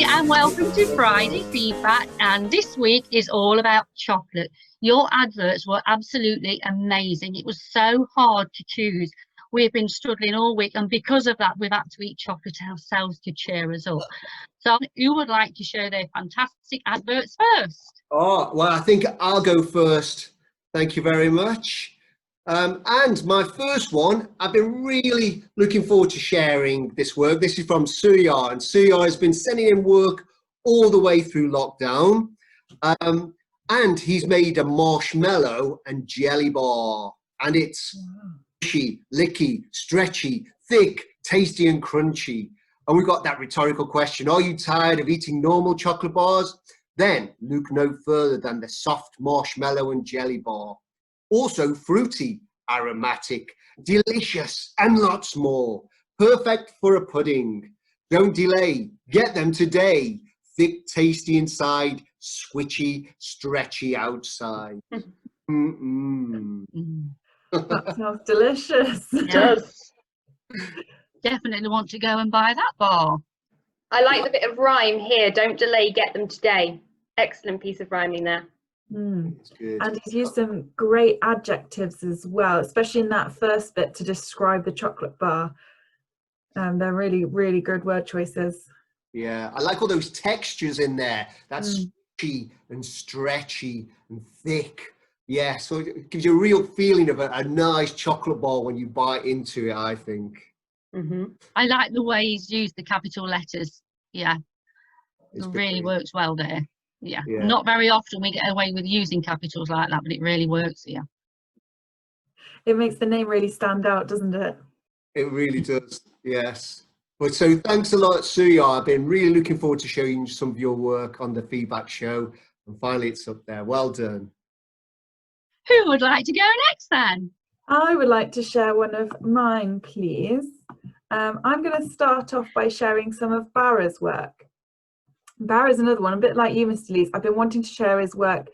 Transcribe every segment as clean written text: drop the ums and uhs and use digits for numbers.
Hi, and welcome to Friday Feedback. And this week is all about chocolate. Your adverts were absolutely amazing. It was so hard to choose. We've been struggling all week, and because of that, we've had to eat chocolate ourselves to cheer us up. So, who would like to share their fantastic adverts first? Oh, well, I think I'll go first. Thank you very much. And my first one, I've been really looking forward to sharing this work. This is from Suya, and Suya has been sending in work all the way through lockdown. And he's made a marshmallow and jelly bar, and it's mushy, licky, stretchy, thick, tasty and crunchy. And we've got that rhetorical question, are you tired of eating normal chocolate bars? Then look no further than the soft marshmallow and jelly bar. Also fruity, aromatic, delicious, and lots more. Perfect for a pudding. Don't delay, get them today. Thick, tasty inside, squishy, stretchy outside. That sounds delicious. It does. Definitely want to go and buy that bar. I like the bit of rhyme here. Don't delay, get them today. Excellent piece of rhyming there. And he's used some great adjectives as well, especially in that first bit to describe the chocolate bar. They're really, really good word choices. Yeah, I like all those textures in there. That's squishy and stretchy and thick. Yeah, so it gives you a real feeling of a nice chocolate bar when you bite into it, I think. I like the way he's used the capital letters. Yeah, it really works well there. Yeah, not very often we get away with using capitals like that, but it really works here. It makes the name really stand out, doesn't it? It really does, yes. But so thanks a lot, Suya. I've been really looking forward to showing some of your work on the feedback show. And finally, it's up there. Well done. Who would like to go next then? I would like to share one of mine, please. I'm going to start off by sharing some of Barra's work. Barra's another one, a bit like you, Mr. Lees. I've been wanting to share his work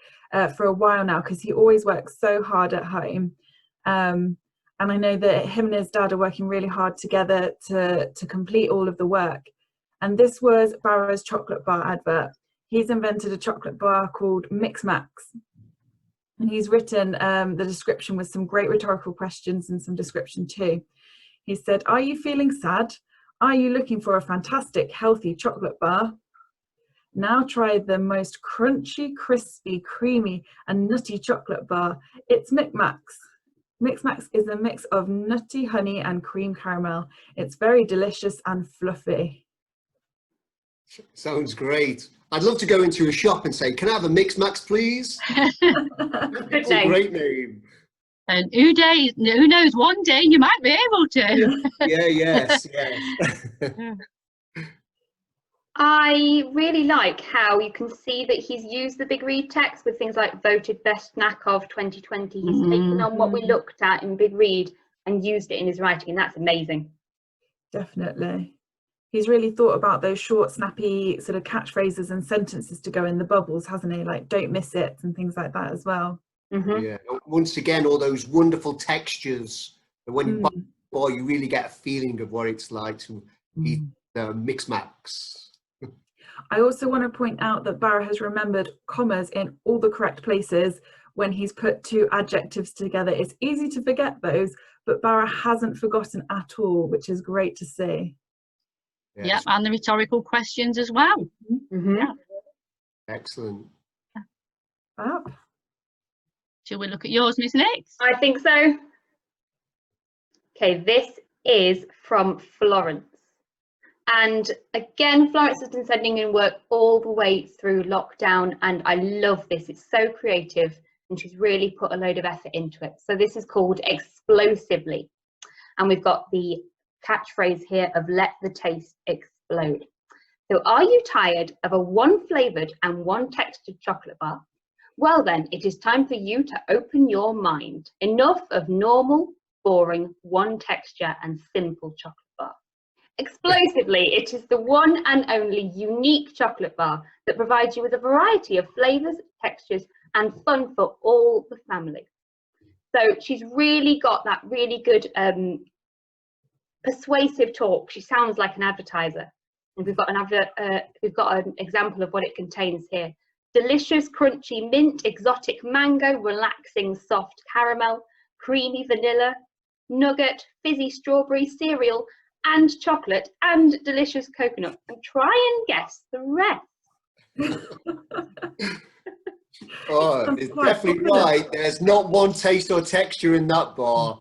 for a while now because he always works so hard at home. And I know that him and his dad are working really hard together to complete all of the work. And this was Barra's chocolate bar advert. He's invented a chocolate bar called Mix Max. And he's written the description with some great rhetorical questions and some description too. He said, are you feeling sad? Are you looking for a fantastic, healthy chocolate bar? Now try the most crunchy, crispy, creamy and nutty chocolate bar. It's Mix Max. Mix Max is a mix of nutty honey and cream caramel. It's very delicious and fluffy. Sounds great. I'd love to go into a shop and say, can I have a Mix Max, please? It's a great name. And who knows, one day you might be able to. Yes. I really like how you can see that he's used the big read text with things like voted best snack of 2020. He's taken on what we looked at in big read and used it in his writing, and that's amazing. Definitely. He's really thought about those short, snappy sort of catchphrases and sentences to go in the bubbles, hasn't he? Like, don't miss it and things like that as well. Yeah, once again, all those wonderful textures. When you buy the bar, you really get a feeling of what it's like to eat the Mix Max. I also want to point out that Barra has remembered commas in all the correct places when he's put two adjectives together. It's easy to forget those, but Barra hasn't forgotten at all, which is great to see. Yep, and the rhetorical questions as well. Yeah. Excellent. Shall we look at yours, Miss Nix? I think so. Okay, this is from Florence. And again, Florence has been sending in work all the way through lockdown, and I love this. It's so creative, and she's really put a load of effort into it. So this is called Explosively, and we've got the catchphrase here of let the taste explode. So are you tired of a one flavoured and one textured chocolate bar? Well then, it is time for you to open your mind. Enough of normal, boring, one texture and simple chocolate bar. Explosively, it is the one and only unique chocolate bar that provides you with a variety of flavours, textures and fun for all the family. So she's really got that really good persuasive talk. She sounds like an advertiser. We've got an example of what it contains here. Delicious, crunchy mint, exotic mango, relaxing, soft caramel, creamy vanilla, nugget, fizzy strawberry, cereal, and chocolate, and delicious coconut. And try and guess the rest. Oh, it's definitely right. There's not one taste or texture in that bar.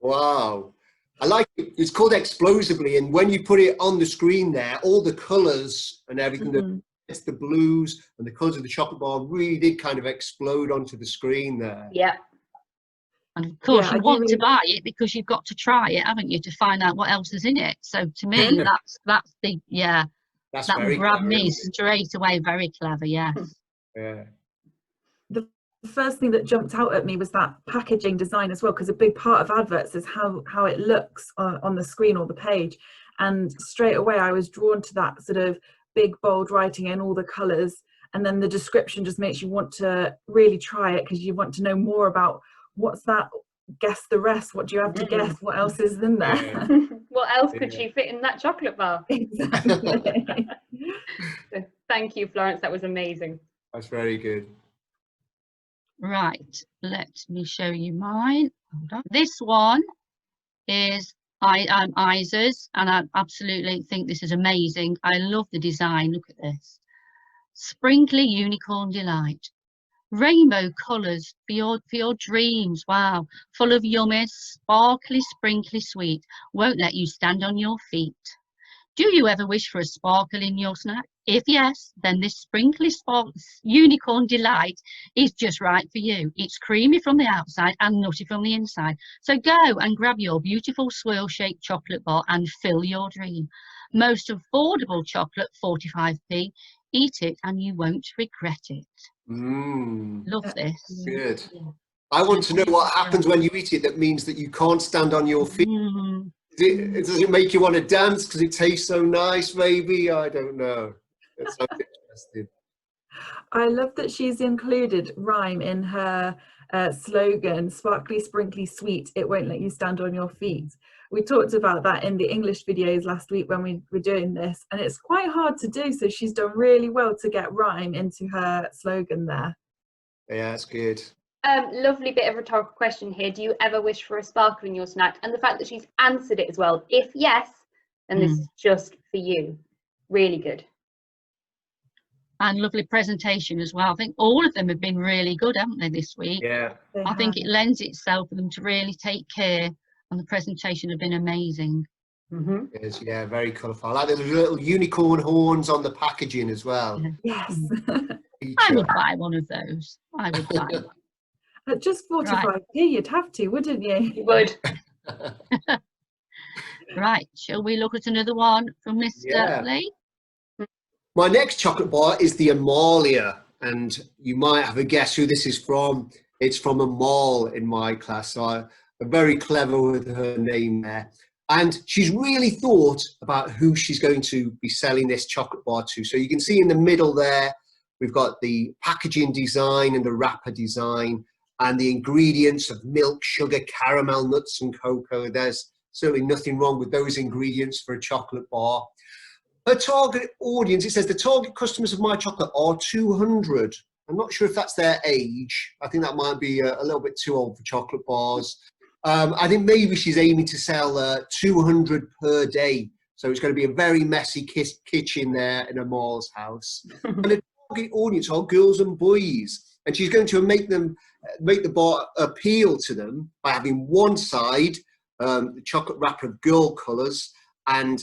Wow. I like it. It's called Explosively, and when you put it on the screen there, all the colours and everything, it's the blues and the colours of the chocolate bar really did kind of explode onto the screen there. Yeah. And of course, you want to buy it because you've got to try it, haven't you, to find out what else is in it. So to me, that's the, That's that very grabbed clever, me isn't it? straight away. Very clever, yes. Yeah. The first thing that jumped out at me was that packaging design as well, because a big part of adverts is how it looks on the screen or the page, and straight away I was drawn to that sort of big bold writing and all the colours, and then the description just makes you want to really try it because you want to know more about what's that, guess the rest, what do you have to guess, what else is in there. Yeah. What else could she fit in that chocolate bar? Exactly. So thank you, Florence, that was amazing. That's very good. Right, let me show you mine. Hold on. This one is Isa's, and I absolutely think this is amazing. I love the design. Look at this. Sprinkly Unicorn Delight. Rainbow colours for your dreams. Wow. Full of yummy, sparkly, sprinkly sweet. Won't let you stand on your feet. Do you ever wish for a sparkle in your snack? If yes, then this sprinkly unicorn delight is just right for you. It's creamy from the outside and nutty from the inside. So go and grab your beautiful swirl-shaped chocolate bar and fill your dream. Most affordable chocolate, 45p. Eat it and you won't regret it. Love this. Good. I want to know what happens when you eat it that means that you can't stand on your feet. Does it make you want to dance because it tastes so nice, maybe? I don't know. That sounds interesting. I love that she's included rhyme in her slogan, sparkly, sprinkly, sweet, it won't let you stand on your feet. We talked about that in the English videos last week when we were doing this, and it's quite hard to do, so she's done really well to get rhyme into her slogan there. Yeah, that's good. Lovely bit of rhetorical question here. Do you ever wish for a sparkle in your snack? And the fact that she's answered it as well. If yes, then this is just for you. Really good. And lovely presentation as well. I think all of them have been really good, haven't they, this week? Yeah. I think it lends itself for them to really take care, and the presentation have been amazing. Yes, yeah, very colourful. I like the little unicorn horns on the packaging as well. Yes. I would buy one of those. I would buy one. At just 45p, you'd have to, wouldn't you? You would. Right, shall we look at another one from Mr. Lee? My next chocolate bar is the Amalia, and you might have a guess who this is from. It's from Amal in my class, so I'm very clever with her name there. And she's really thought about who she's going to be selling this chocolate bar to. So you can see in the middle there, we've got the packaging design and the wrapper design and the ingredients of milk, sugar, caramel, nuts and cocoa. There's certainly nothing wrong with those ingredients for a chocolate bar. Her target audience, it says the target customers of my chocolate are 200. I'm not sure if that's their age. I think that might be a little bit too old for chocolate bars. I think maybe she's aiming to sell 200 per day. So it's going to be a very messy kitchen there in Amal's house. And the target audience are girls and boys. And she's going to make the bar appeal to them by having one side, the chocolate wrapper of girl colours, and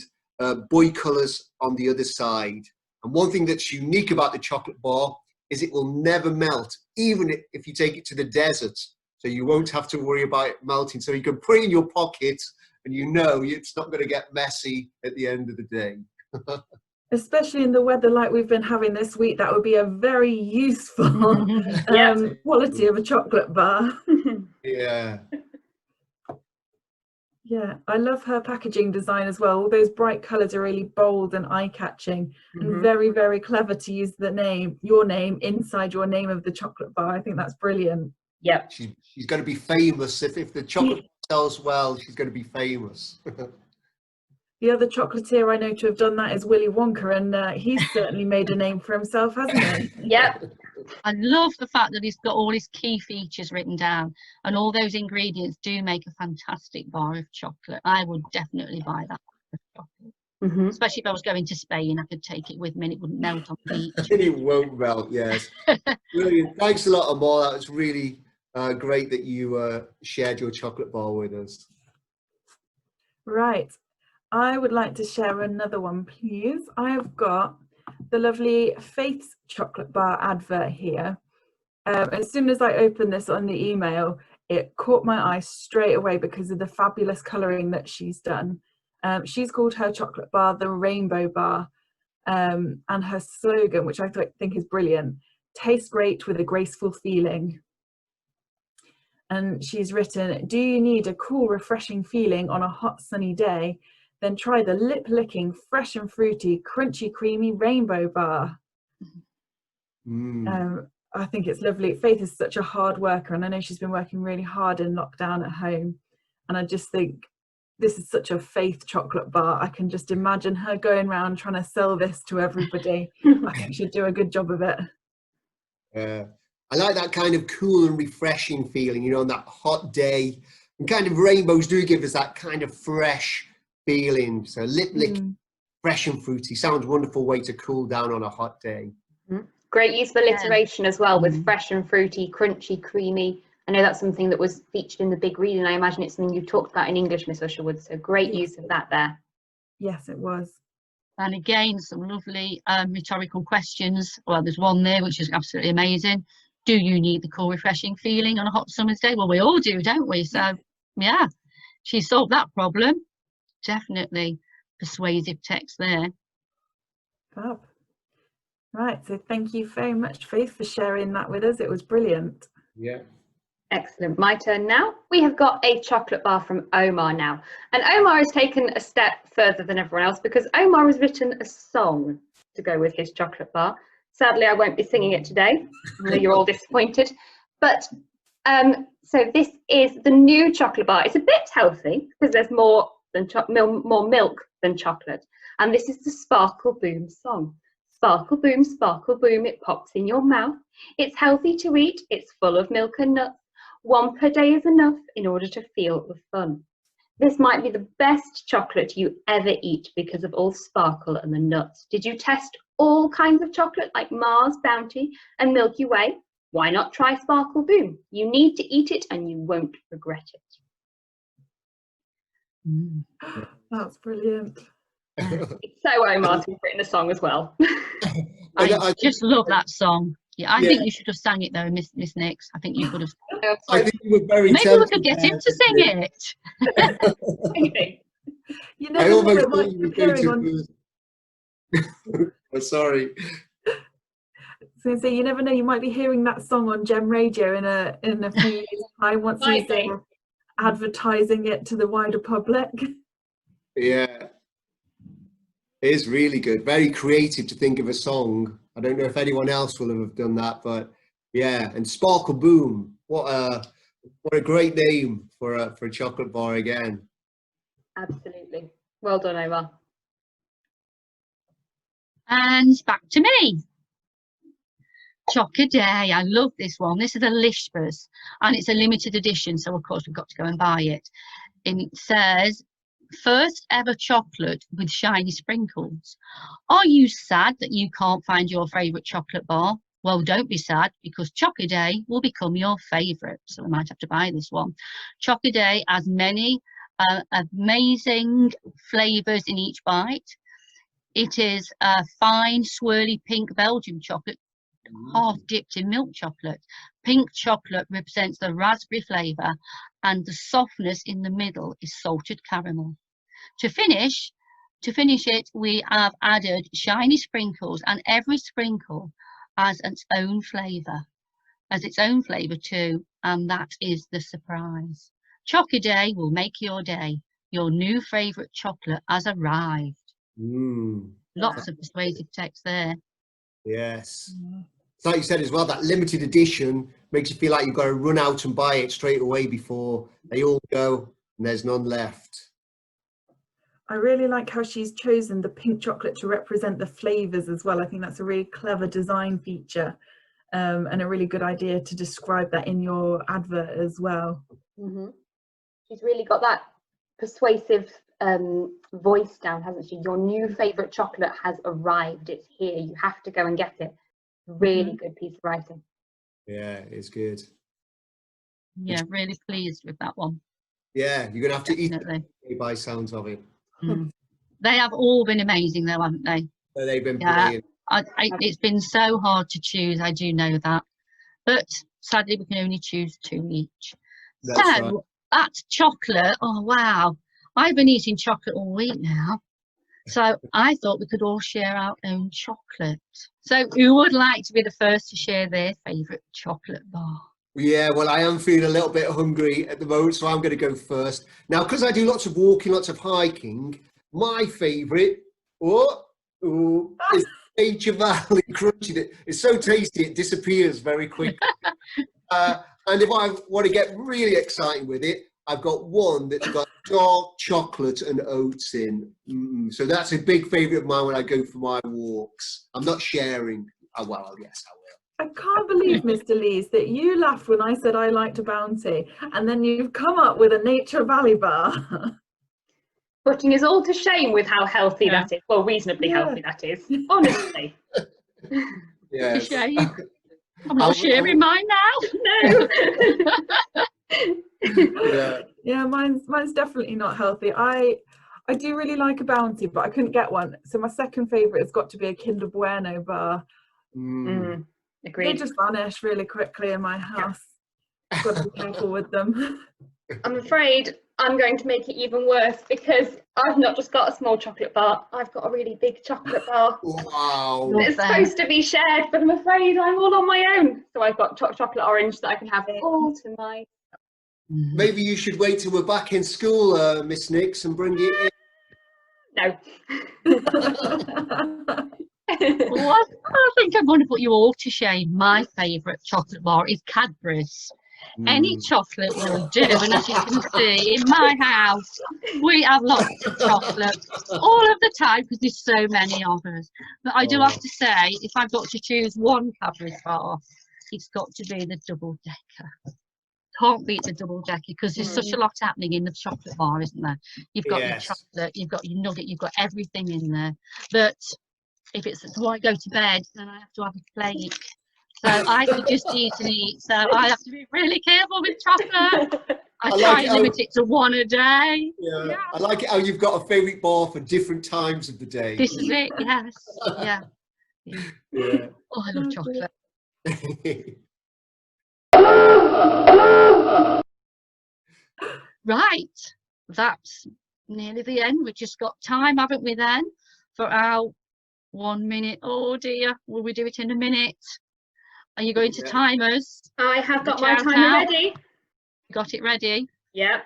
boy colours on the other side. And one thing that's unique about the chocolate bar is it will never melt, even if you take it to the desert. So you won't have to worry about it melting. So you can put it in your pocket and you know it's not going to get messy at the end of the day. Especially in the weather like we've been having this week, that would be a very useful quality of a chocolate bar. Yeah. Yeah, I love her packaging design as well. All those bright colours are really bold and eye-catching, and very, very clever to use the name, your name, inside your name of the chocolate bar. I think that's brilliant. Yeah. She's going to be famous. If the chocolate sells well, she's going to be famous. The other chocolatier I know to have done that is Willy Wonka, and he's certainly made a name for himself, hasn't he? Yep. I love the fact that he's got all his key features written down, and all those ingredients do make a fantastic bar of chocolate. I would definitely buy that bar of chocolate. Mm-hmm. Especially if I was going to Spain, I could take it with me and it wouldn't melt on the beach. And it won't melt, yes. Brilliant. Thanks a lot, Omar. That was really great that you shared your chocolate bar with us. Right. I would like to share another one, please. I have got the lovely Faith's chocolate bar advert here. As soon as I opened this on the email, it caught my eye straight away because of the fabulous colouring that she's done. She's called her chocolate bar the Rainbow Bar, and her slogan, which I think is brilliant: "Tastes great with a graceful feeling." And she's written, "Do you need a cool, refreshing feeling on a hot, sunny day? Then try the lip-licking, fresh and fruity, crunchy, creamy Rainbow Bar." I think it's lovely. Faith is such a hard worker, and I know she's been working really hard in lockdown at home. And I just think this is such a Faith chocolate bar. I can just imagine her going around trying to sell this to everybody. I think she'd do a good job of it. Yeah. I like that kind of cool and refreshing feeling, you know, on that hot day. And kind of rainbows do give us that kind of fresh feeling. So lip lick, fresh and fruity. Sounds a wonderful way to cool down on a hot day. Great use of alliteration as well, with fresh and fruity, crunchy, creamy. I know that's something that was featured in the big read, and I imagine it's something you talked about in English, Miss Usherwood. So great use of that there. Yes, it was. And again, some lovely rhetorical questions. Well, there's one there which is absolutely amazing. Do you need the cool, refreshing feeling on a hot summer's day? Well, we all do, don't we? So, yeah, she solved that problem. Definitely persuasive text there. Fab. Right, so thank you very much, Faith, for sharing that with us. It was brilliant. Yeah. Excellent. My turn now. We have got a chocolate bar from Omar now. And Omar has taken a step further than everyone else because Omar has written a song to go with his chocolate bar. Sadly, I won't be singing it today. I know you're all disappointed. But so this is the new chocolate bar. It's a bit healthy because there's more milk than chocolate. And this is the Sparkle Boom song. Sparkle boom, it pops in your mouth. It's healthy to eat, it's full of milk and nuts. 1 per day is enough in order to feel the fun. This might be the best chocolate you ever eat because of all the sparkle and the nuts. Did you test all kinds of chocolate like Mars, Bounty and Milky Way? Why not try Sparkle Boom? You need to eat it and you won't regret it. That's brilliant. It's so Omar to have written a song as well. I just love that song. Yeah, I think you should have sang it though, Miss Nix. I think you could have. I think you were very Maybe we could get him to sing it. You never know, it might be appearing on. Oh, sorry. So you never know, you might be hearing that song on Gem Radio in a few years' time once he's advertising it to the wider public. Yeah. It is really good. Very creative to think of a song. I don't know if anyone else will have done that, but yeah. And Sparkle Boom, what a great name for a chocolate bar again. Absolutely. Well done, Omar. And back to me. Choc-a-day. I love this one. This is a Thelispers, and it's a limited edition, so of course we've got to go and buy it. And it says, "First ever chocolate with shiny sprinkles." Are you sad that you can't find your favourite chocolate bar? Well, don't be sad, because Choc-a-day will become your favourite. So I might have to buy this one. Choc-a-day has many amazing flavours in each bite. It is a fine, swirly pink Belgian chocolate, half dipped in milk chocolate. Pink chocolate represents the raspberry flavour, and the softness in the middle is salted caramel. To finish it, we have added shiny sprinkles, and every sprinkle has its own flavour, too, and that is the surprise. Choc-a-day will make your day. Your new favourite chocolate has arrived. Lots of persuasive text there. Yes. It's like you said as well, that limited edition makes you feel like you've got to run out and buy it straight away before they all go and there's none left. I really like how she's chosen the pink chocolate to represent the flavours as well. I think that's a really clever design feature, and a really good idea to describe that in your advert as well. She's really got that persuasive voice down, hasn't she? Your new favourite chocolate has arrived. It's here. You have to go and get it. Really good piece of writing. Yeah, it's good. Yeah, really pleased with that one. Yeah, you're gonna have to Definitely. eat by sounds of it. They have all been amazing though, haven't they? So they've been Yeah. brilliant. It's been so hard to choose, I do know that. But sadly, we can only choose 2 each. That's So right. that's chocolate. Oh, wow. I've been eating chocolate all week now. So I thought we could all share our own chocolate. So who would like to be the first to share their favourite chocolate bar? Yeah, well, I am feeling a little bit hungry at the moment, so I'm going to go first. Now, because I do lots of walking, lots of hiking, my favourite is Nature Valley Crunchy. It's so tasty, it disappears very quickly. And if I want to get really exciting with it, I've got one that's got dark chocolate and oats in. So that's a big favourite of mine when I go for my walks. I'm not sharing. Oh, well, yes, I will. I can't believe, Mr. Lees, that you laughed when I said I liked a Bounty, and then you've come up with a Nature Valley bar. Putting us all to shame with how healthy that is. Well, reasonably healthy that is, honestly. Yeah. It's a shame. I'm not sharing mine now. No. Yeah, mine's definitely not healthy. I do really like a Bounty, but I couldn't get one. So my second favourite has got to be a Kinder Bueno bar. Agreed. They just vanish really quickly in my house. Got to be careful with them. I'm afraid I'm going to make it even worse because I've not just got a small chocolate bar, I've got a really big chocolate bar. Wow. It's supposed to be shared, but I'm afraid I'm all on my own. So I've got chocolate orange that I can have all to myself. Maybe you should wait till we're back in school, Miss Nix, and bring it in. No. Well, I think I'm going to put you all to shame. My favourite chocolate bar is Cadbury's. Any chocolate will do, and as you can see in my house, we have lots of chocolate all of the time because there's so many of us. But I do have to say, if I've got to choose one Cadbury's bar, it's got to be the double decker. Can't beat the double decker because there's such a lot happening in the chocolate bar, isn't there? You've got your chocolate, you've got your nugget, you've got everything in there. But if it's before I go to bed, then I have to have a plate. So I could just eat and eat. So I have to be really careful with chocolate. I try and limit it to 1 a day. Yeah. I like it how you've got a favourite bar for different times of the day. This is it, yes. Yeah. Oh, I love chocolate. Right, that's nearly the end. We've just got time, haven't we then, for our 1 minute. Oh dear, will we do it in a minute? Are you going to time us? I have got my timer ready. Got it ready? Yeah.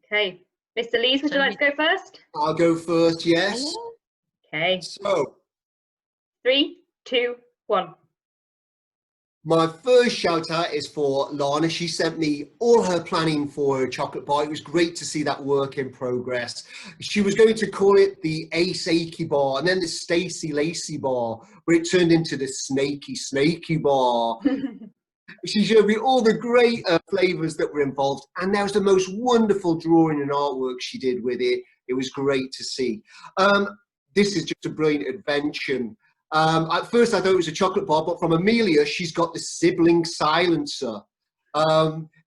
Okay. Mr. Lees, would you like to go first? I'll go first, yes. Okay. So, 3, 2, 1. my first shout out is for Lana. She sent me all her planning for her chocolate bar. It was great to see that work in progress. She was going to call it the Ace Achy bar and then the Stacy Lacy bar, but it turned into the Snaky bar. She showed me all the great flavours that were involved, and there was the most wonderful drawing and artwork she did with it. It was great to see. This is just a brilliant invention. At first I thought it was a chocolate bar, but from Amalia, she's got the sibling silencer.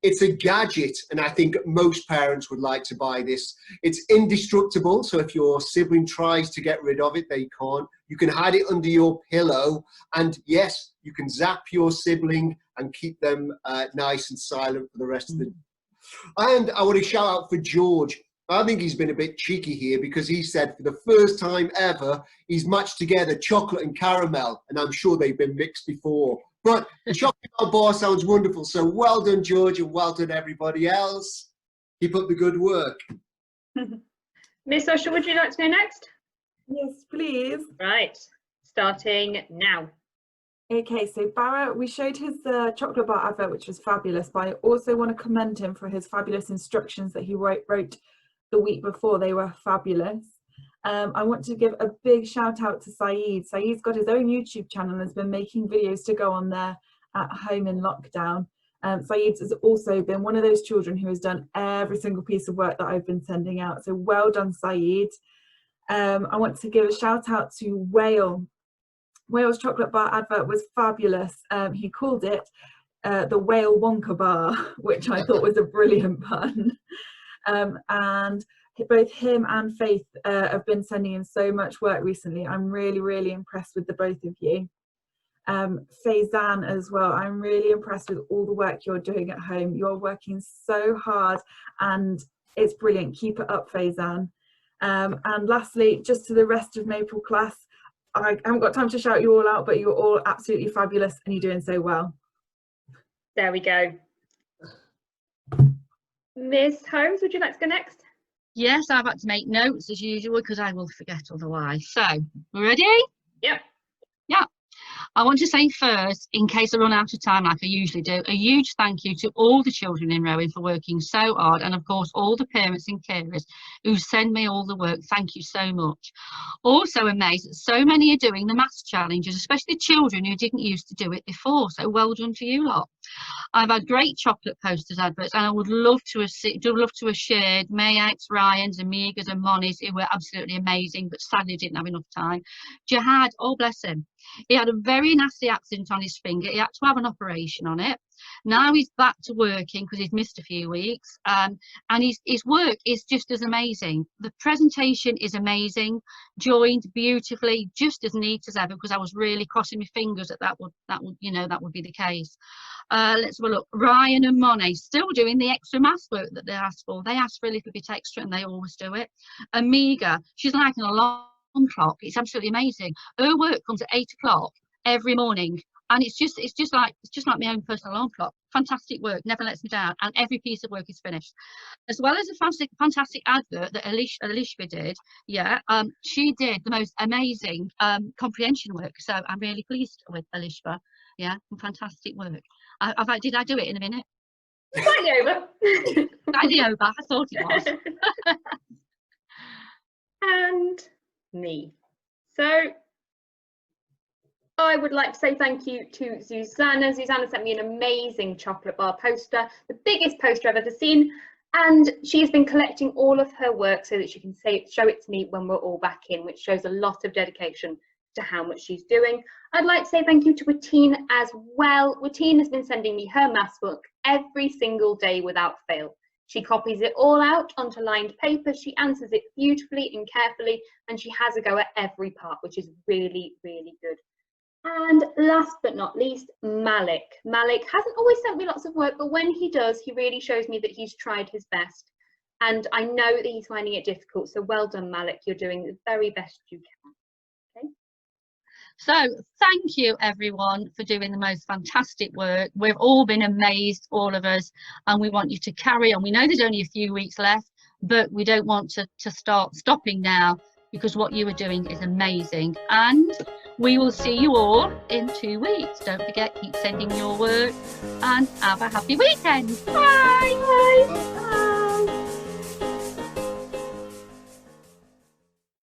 It's a gadget, and I think most parents would like to buy this. It's indestructible, so if your sibling tries to get rid of it, they can't. You can hide it under your pillow, and yes, you can zap your sibling and keep them nice and silent for the rest of the day. And I want to shout out for George. I think he's been a bit cheeky here because he said for the first time ever, he's matched together chocolate and caramel, and I'm sure they've been mixed before. But the chocolate bar sounds wonderful, so well done, George, and well done, everybody else. Keep up the good work. Miss Usher, would you like to go next? Yes, please. Right, starting now. Okay, so Barra, we showed his chocolate bar advert, which was fabulous, but I also want to commend him for his fabulous instructions that he wrote the week before. They were fabulous. I want to give a big shout out to Saeed. Saeed's got his own YouTube channel and has been making videos to go on there at home in lockdown. Saeed has also been one of those children who has done every single piece of work that I've been sending out. So well done, Saeed. I want to give a shout out to Whale. Whale's chocolate bar advert was fabulous. He called it the Whale Wonka bar, which I thought was a brilliant pun. And both him and Faith have been sending in so much work recently. I'm really, really impressed with the both of you. Faizan as well, I'm really impressed with all the work you're doing at home. You're working so hard and it's brilliant. Keep it up, Faizan. And lastly, just to the rest of Maple class, I haven't got time to shout you all out, but you're all absolutely fabulous and you're doing so well. There we go. Miss Holmes, would you like to go next? Yes, I've had to make notes as usual because I will forget otherwise. So, ready? Yep. Yeah. I want to say first, in case I run out of time like I usually do, a huge thank you to all the children in Rowan for working so hard, and of course all the parents and carers who send me all the work. Thank you so much. Also amazed that so many are doing the maths challenges, especially children who didn't used to do it before. So well done to you lot. I've had great chocolate posters adverts, and I would love to have shared Mayak's, Ryan's, Amiga's and Moni's, who were absolutely amazing, but sadly didn't have enough time. Jihad, oh bless him, he had a very nasty accident on his finger. He had to have an operation on it. Now he's back to working because he's missed a few weeks, and his work is just as amazing. The presentation is amazing, joined beautifully, just as neat as ever, because I was really crossing my fingers that would be the case. Let's have a look. Ryan and Monet still doing the extra maths work that they asked for. They asked for a little bit extra and they always do it. Amiga, she's like an alarm clock. It's absolutely amazing. Her work comes at 8 o'clock every morning, and it's just like my own personal alarm clock. Fantastic work, never lets me down, and every piece of work is finished. As well as a fantastic advert that Alicia did. Yeah, she did the most amazing comprehension work, so I'm really pleased with Alicia. Yeah, fantastic work. Did I do it in a minute? Slightly over. Slightly over, I thought it was. And me. So I would like to say thank you to Susanna. Susanna sent me an amazing chocolate bar poster, the biggest poster I've ever seen, and she's been collecting all of her work so that she can show it to me when we're all back in, which shows a lot of dedication to how much she's doing. I'd like to say thank you to Watine as well. Watine has been sending me her maths book every single day without fail. She copies it all out onto lined paper, she answers it beautifully and carefully, and she has a go at every part, which is really, really good. And last but not least, Malik. Malik hasn't always sent me lots of work, but when he does, he really shows me that he's tried his best. And I know that he's finding it difficult, so well done, Malik. You're doing the very best you can. Okay. So thank you everyone for doing the most fantastic work. We've all been amazed, all of us, and we want you to carry on. We know there's only a few weeks left, but we don't want to start stopping now, because what you are doing is amazing. And we will see you all in 2 weeks. Don't forget, keep sending your work and have a happy weekend. Bye. Bye. Bye.